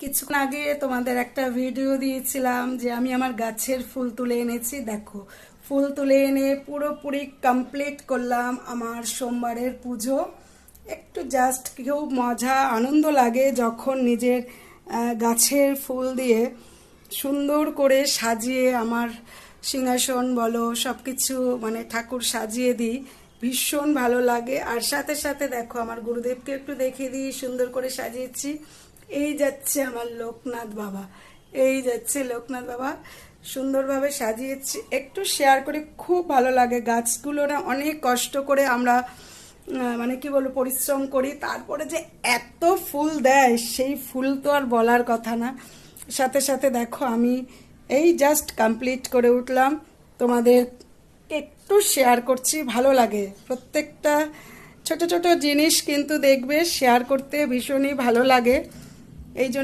কিছুক্ষণ আগে তোমাদের একটা ভিডিও দিয়েছিলাম যে আমি আমার গাছের ফুল তুলে এনেছি। দেখো, ফুল তুলে এনে পুরোপুরি কমপ্লিট করলাম আমার সোমবারের পুজো। একটু জাস্ট কেউ মজা আনন্দ লাগে যখন নিজের গাছের ফুল দিয়ে সুন্দর করে সাজিয়ে আমার সিংহাসন বলো সব কিছু মানে ঠাকুর সাজিয়ে দিই, ভীষণ ভালো লাগে। আর সাথে সাথে দেখো আমার গুরুদেবকে একটু দেখিয়ে দিই, সুন্দর করে সাজিয়েছি। এই যাচ্ছে আমার লোকনাথ বাবা, এই যাচ্ছে লোকনাথ বাবা, সুন্দরভাবে সাজিয়েছি। একটু শেয়ার করে খুব ভালো লাগে। গাছগুলো না অনেক কষ্ট করে আমরা মানে কি বলবো পরিশ্রম করি, তারপরে যে এত ফুল দেয় সেই ফুল তো আর বলার কথা না। সাথে সাথে দেখো আমি এই জাস্ট কমপ্লিট করে উঠলাম, তোমাদের একটু শেয়ার করছি। ভালো লাগে প্রত্যেকটা ছোট ছোট জিনিস কিন্তু দেখবে শেয়ার করতে ভীষণই ভালো লাগে। এই জন্য